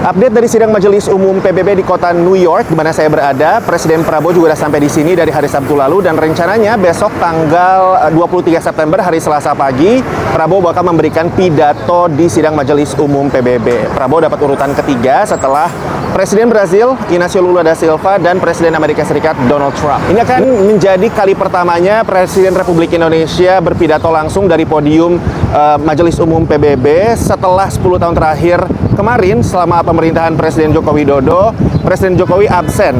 Update dari sidang Majelis Umum PBB di kota New York, di mana saya berada. Presiden Prabowo juga sudah sampai di sini dari hari Sabtu lalu, dan rencananya besok tanggal 23 September, hari Selasa pagi, Prabowo bakal memberikan pidato di sidang Majelis Umum PBB. Prabowo dapat urutan ketiga setelah Presiden Brazil Inácio Lula da Silva dan Presiden Amerika Serikat Donald Trump. Ini akan menjadi kali pertamanya Presiden Republik Indonesia berpidato langsung dari podium Majelis Umum PBB setelah 10 tahun terakhir. Kemarin selama pemerintahan Presiden Joko Widodo, Presiden Jokowi absen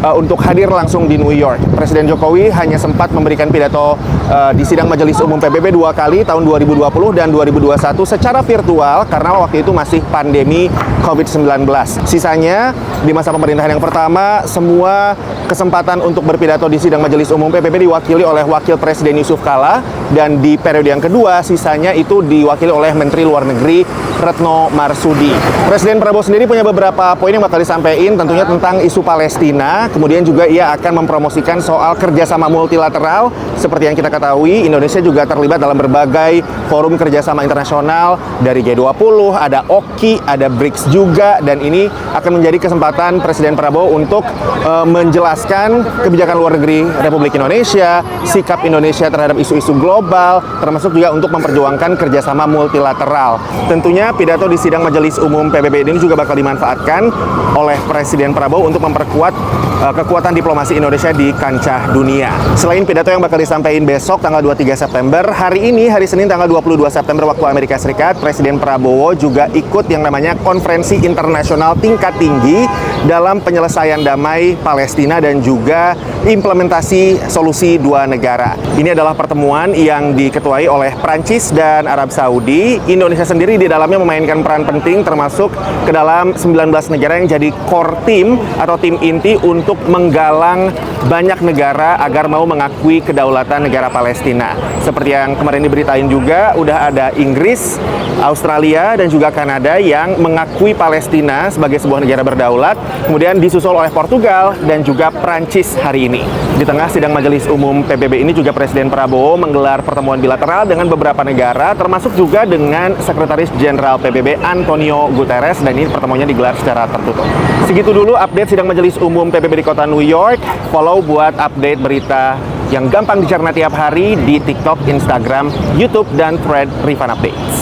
untuk hadir langsung di New York. Presiden Jokowi hanya sempat memberikan pidato di sidang Majelis Umum PBB 2 kali, tahun 2020 dan 2021 secara virtual karena waktu itu masih pandemi COVID-19. Sisanya di masa pemerintahan yang pertama, semua kesempatan untuk berpidato di sidang Majelis Umum PBB diwakili oleh Wakil Presiden Yusuf Kala, dan di periode yang kedua sisanya itu diwakili oleh Menteri Luar Negeri Retno Marsudi. Presiden Prabowo sendiri punya beberapa poin yang bakal disampaikan, tentunya tentang isu Palestina. Kemudian juga ia akan mempromosikan soal kerjasama multilateral. Seperti yang kita ketahui, Indonesia juga terlibat dalam berbagai forum kerjasama internasional, dari G20, ada OKI, ada BRICS juga, dan ini akan menjadi kesempatan Presiden Prabowo untuk menjelaskan kebijakan luar negeri Republik Indonesia, sikap Indonesia terhadap isu-isu global, termasuk juga untuk memperjuangkan kerjasama multilateral. Tentunya pidato di sidang Majelis Umum PBB ini juga bakal dimanfaatkan oleh Presiden Prabowo untuk memperkuat kekuatan diplomasi Indonesia di kancah dunia. Selain pidato yang bakal disampaikan besok tanggal 23 September, hari ini, hari Senin tanggal 22 September waktu Amerika Serikat, Presiden Prabowo juga ikut yang namanya konferensi internasional tingkat tinggi dalam penyelesaian damai Palestina dan juga implementasi solusi dua negara. Ini adalah pertemuan yang diketuai oleh Prancis dan Arab Saudi. Indonesia sendiri di dalamnya memainkan peran penting, termasuk ke dalam 19 negara yang jadi core team atau tim inti untuk menggalang banyak negara agar mau mengakui kedaulatan negara Palestina. Seperti yang kemarin diberitain juga, udah ada Inggris, Australia, dan juga Kanada yang mengakui Palestina sebagai sebuah negara berdaulat. Kemudian disusul oleh Portugal dan juga Prancis hari ini. Di tengah sidang Majelis Umum PBB ini juga Presiden Prabowo menggelar pertemuan bilateral dengan beberapa negara, termasuk juga dengan Sekretaris Jenderal PBB Antonio Guterres, dan ini pertemuannya digelar secara tertutup. Segitu dulu update sidang Majelis Umum PBB di kota New York. Follow buat update berita yang gampang dicerna tiap hari di TikTok, Instagram, YouTube, dan Thread Rifan Updates.